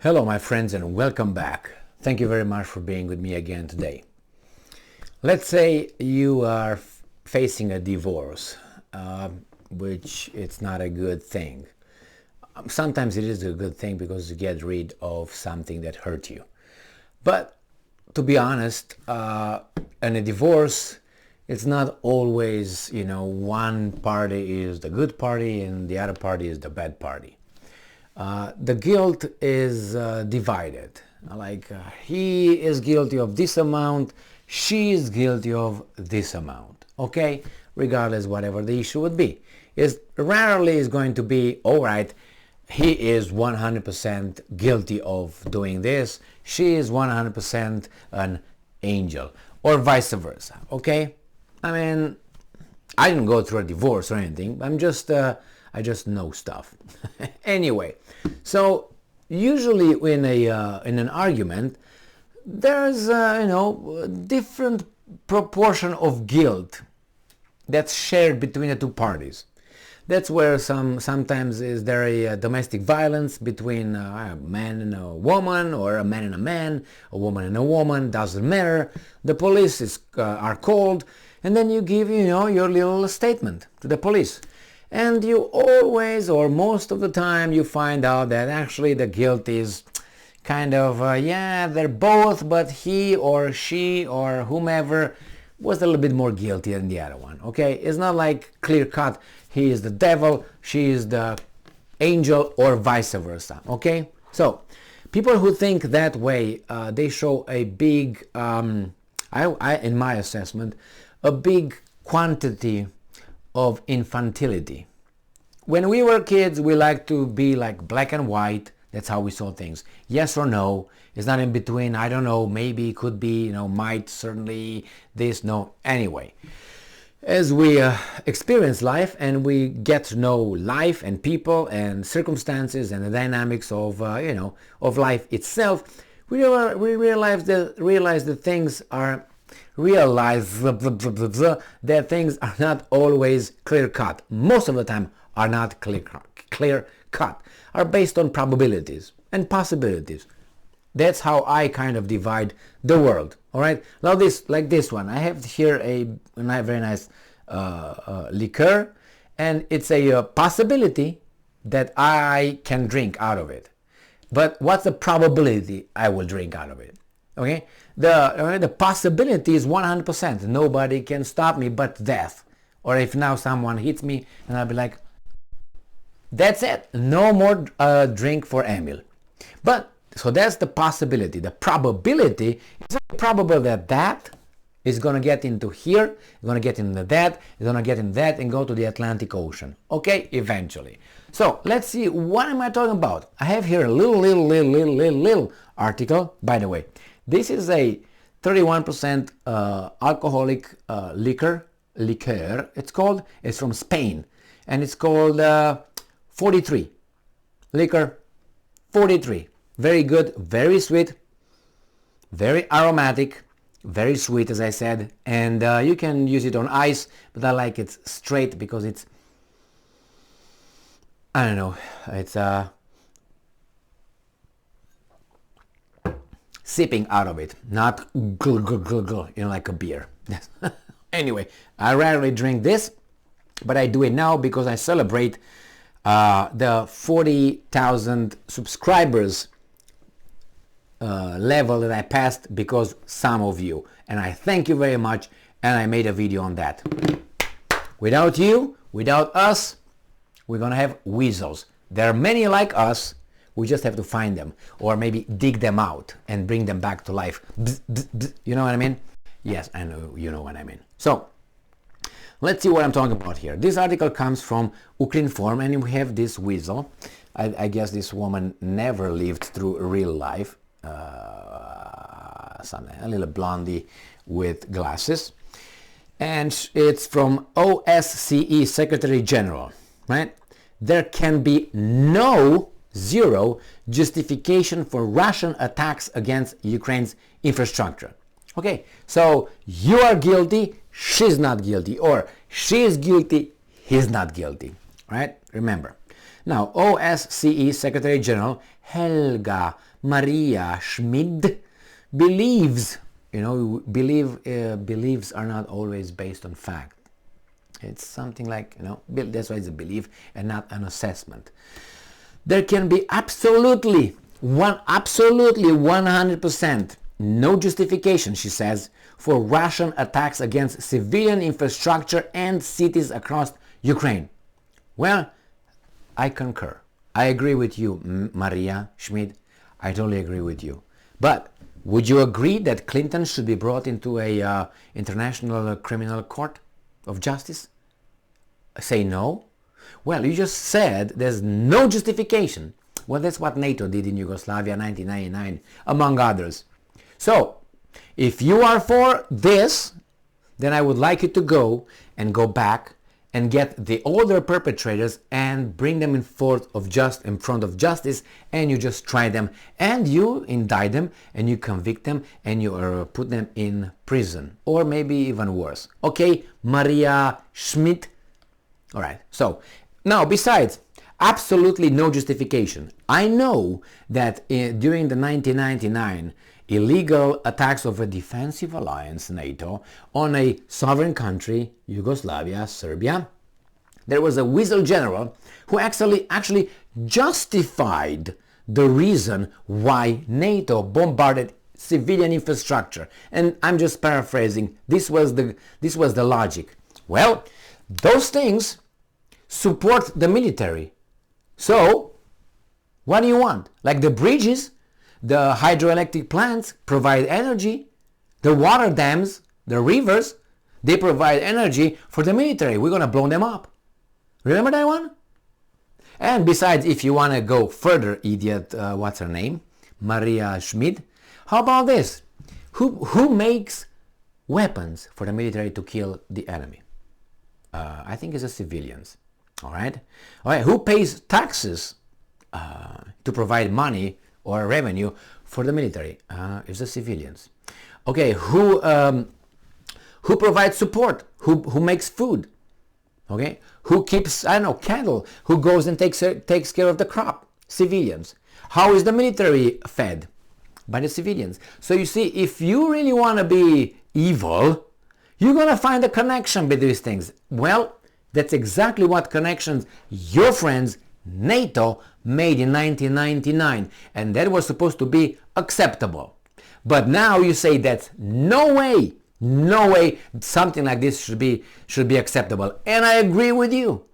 Hello my friends and welcome back. Thank you very much for being with me again today. Let's say you are facing a divorce, which it's not a good thing. Sometimes it is a good thing because you get rid of something that hurt you. But to be honest, in a divorce, it's not always, one party is the good party and the other party is the bad party. The guilt is divided. He is guilty of this amount, she is guilty of this amount. Okay, regardless whatever the issue would be, is rarely is going to be all right. He is 100% guilty of doing this. She is 100% an angel, or vice versa. Okay, I mean, I didn't go through a divorce or anything. I just know stuff. Anyway, so usually in an argument, there's different proportion of guilt that's shared between the two parties. That's where sometimes is there a domestic violence between a man and a woman, or a man and a woman and a woman, doesn't matter. The police are called, and then you give your little statement to the police. And you always, or most of the time, you find out that actually the guilt is kind of, they're both, but he or she or whomever was a little bit more guilty than the other one. Okay, it's not like clear cut, he is the devil, she is the angel, or vice versa. Okay, so people who think that way, they show a big, in my assessment, a big quantity of infantility. When we were kids, we liked to be like black and white. That's how we saw things. Yes or no. It's not in between. I don't know. Maybe, could be, might, certainly, this, no. Anyway, as we experience life and we get to know life and people and circumstances and the dynamics of of life itself, we realize that things are that things are not always clear cut. Most of the time are not clear cut, are based on probabilities and possibilities. That's how I kind of divide the world. All right, now this one, I have here a very nice liqueur, and it's a possibility that I can drink out of it. But what's the probability I will drink out of it? Okay, the possibility is 100%. Nobody can stop me but death. Or if now someone hits me and I'll be like, that's it, no more drink for Emil. But so that's the possibility. The probability is probable that is going to get into here, it's going to get into that, it's going to get in that, and go to the Atlantic Ocean. Okay, eventually. So let's see, what am I talking about? I have here a little article. By the way, this is a 31% alcoholic liqueur. It's from Spain, and it's called 43. Liquor 43. Very good, very sweet, very aromatic, very sweet, as I said, and you can use it on ice, but I like it straight because it's, I don't know, it's sipping out of it, not like a beer. Anyway, I rarely drink this, but I do it now because I celebrate the 40,000 subscribers level that I passed because some of you, and I thank you very much, and I made a video on that. Without you, without us, we're gonna have weasels. There are many like us. We just have to find them, or maybe dig them out and bring them back to life. Bzz, bzz, bzz. You know what I mean? Yes, I know you know what I mean. So let's see what I'm talking about here. This article comes from Ukrinform, and we have this weasel. I guess this woman never lived through real life. A little blondie with glasses, and it's from OSCE Secretary General, right? There can be zero justification for Russian attacks against Ukraine's infrastructure. Okay, so you are guilty, she's not guilty, or she is guilty, he's not guilty, right? Remember. Now, OSCE Secretary General Helga Maria Schmid believes. You know, beliefs are not always based on fact. It's something like, you know, that's why it's a belief and not an assessment. There can be absolutely 100% no justification, she says, for Russian attacks against civilian infrastructure and cities across Ukraine. Well, I concur. I agree with you, Maria Schmid. I totally agree with you. But would you agree that Clinton should be brought into a international criminal court of justice? Say no? Well, you just said there's no justification. Well, that's what NATO did in Yugoslavia 1999, among others. So, if you are for this, then I would like you to go back and get the older perpetrators and bring them in front of justice, and you just try them and you indict them and you convict them and you put them in prison, or maybe even worse. Okay, Maria Schmidt. All right. So now, besides absolutely no justification, I know that during the 1999 illegal attacks of a defensive alliance, NATO, on a sovereign country, Yugoslavia, Serbia, there was a weasel general who actually justified the reason why NATO bombarded civilian infrastructure. And I'm just paraphrasing. This was the logic. Well, those things support the military. So, what do you want? Like the bridges, the hydroelectric plants provide energy, the water dams, the rivers, they provide energy for the military. We're going to blow them up. Remember that one? And besides, if you want to go further, idiot, what's her name? Maria Schmid. How about this? Who makes weapons for the military to kill the enemy? I think it's the civilians. All right. Who pays taxes to provide money or revenue for the military? It's the civilians. Okay. Who provides support? Who makes food? Okay. Who keeps, I don't know, cattle? Who goes and takes care of the crop? Civilians. How is the military fed? By the civilians. So you see, if you really want to be evil, you're going to find a connection between these things. Well, that's exactly what connections your friends, NATO, made in 1999. And that was supposed to be acceptable. But now you say that's no way something like this should be acceptable. And I agree with you.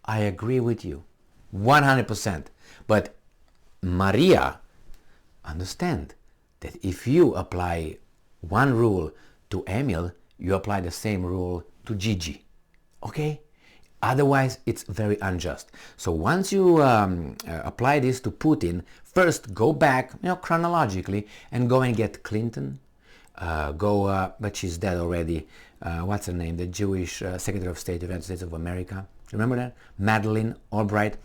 100%. But Maria, understand that if you apply one rule to Emil, you apply the same rule to Gigi. Okay? Otherwise, it's very unjust. So once you apply this to Putin, first go back, chronologically, and go and get Clinton. But she's dead already. What's her name? The Jewish Secretary of State of the United States of America. Remember that? Madeleine Albright.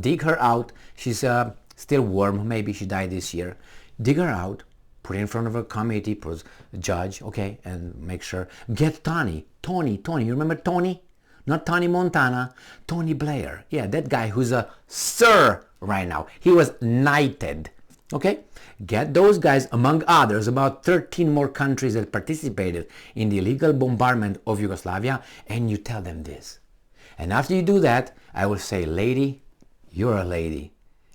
Dig her out. She's still warm. Maybe she died this year. Dig her out. Put it in front of a committee, judge, okay, and make sure. Get Tony. You remember Tony? Not Tony Montana. Tony Blair. Yeah, that guy who's a sir right now. He was knighted. Okay? Get those guys, among others, about 13 more countries that participated in the illegal bombardment of Yugoslavia, and you tell them this. And after you do that, I will say, lady, you're a lady.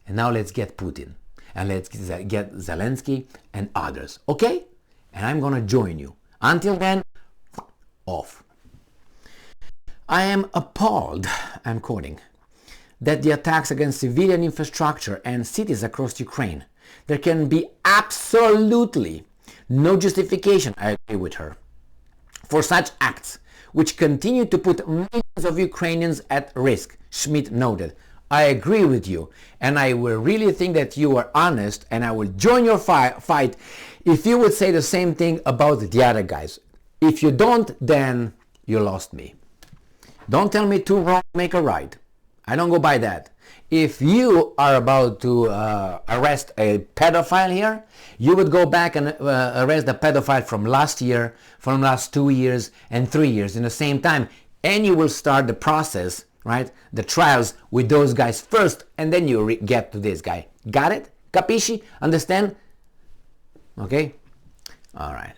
And now let's get Putin. And let's get Zelensky and others. Okay? And I'm going to join you. Until then, off. I am appalled, I'm quoting, that the attacks against civilian infrastructure and cities across Ukraine, there can be absolutely no justification, I agree with her, for such acts, which continue to put millions of Ukrainians at risk, Schmidt noted. I agree with you, and I will really think that you are honest, and I will join your fight if you would say the same thing about the other guys. If you don't, then you lost me. Don't tell me two wrongs make a right. I don't go by that. If you are about to arrest a pedophile here, you would go back and arrest the pedophile from last year, from last 2 years and 3 years in the same time, and you will start the process, right? The trials with those guys first, and then you get to this guy. Got it? Capisci? Understand? Okay? All right.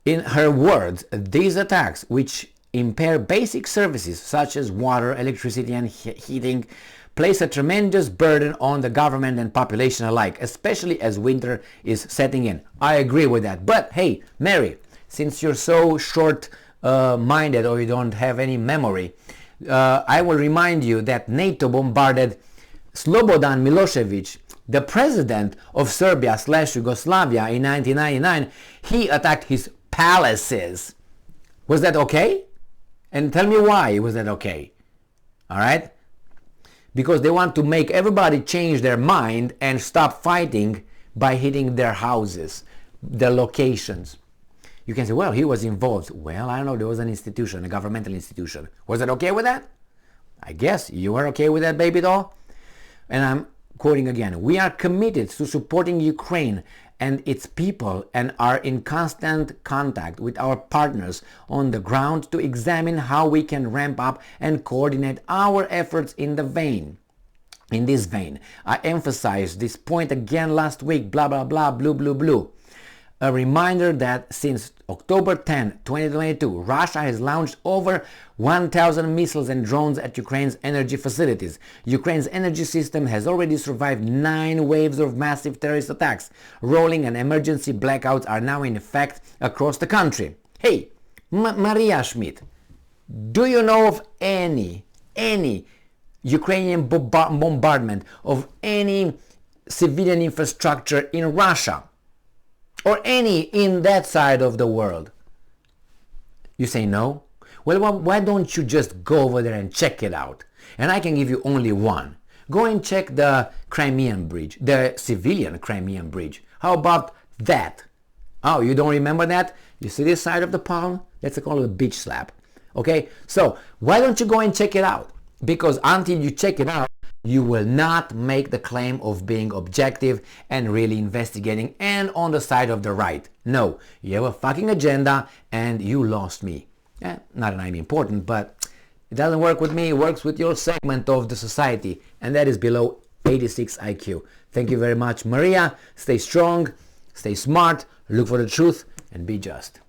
In her words, these attacks, which impair basic services such as water, electricity, and heating, place a tremendous burden on the government and population alike, especially as winter is setting in. I agree with that. But hey, Mary, since you're so short-minded or you don't have any memory, I will remind you that NATO bombarded Slobodan Milosevic, the president of Serbia/Yugoslavia in 1999. He attacked his palaces. Was that okay? And tell me why was that okay? All right? Because they want to make everybody change their mind and stop fighting by hitting their houses, their locations. You can say, well, he was involved. Well, I don't know, there was an institution, a governmental institution. Was that okay with that? I guess you were okay with that, baby doll. And I'm quoting again, we are committed to supporting Ukraine and its people and are in constant contact with our partners on the ground to examine how we can ramp up and coordinate our efforts in this vein. I emphasized this point again last week, blah, blah, blah, blue, blue, blue. A reminder that since October 10, 2022, Russia has launched over 1,000 missiles and drones at Ukraine's energy facilities. Ukraine's energy system has already survived 9 waves of massive terrorist attacks. Rolling and emergency blackouts are now in effect across the country. Hey, Maria Schmidt, do you know of any Ukrainian bombardment of any civilian infrastructure in Russia? Or any in that side of the world? You say no? Well, why don't you just go over there and check it out? And I can give you only one. Go and check the Crimean Bridge, the civilian Crimean Bridge. How about that? Oh, you don't remember that? You see this side of the palm? That's called a beach slap. Okay, so why don't you go and check it out? Because until you check it out, you will not make the claim of being objective and really investigating and on the side of the right. No, you have a fucking agenda and you lost me. Not that I'm important, but it doesn't work with me. It works with your segment of the society, and that is below 86 IQ. Thank you very much, Maria. Stay strong, stay smart, look for the truth, and be just.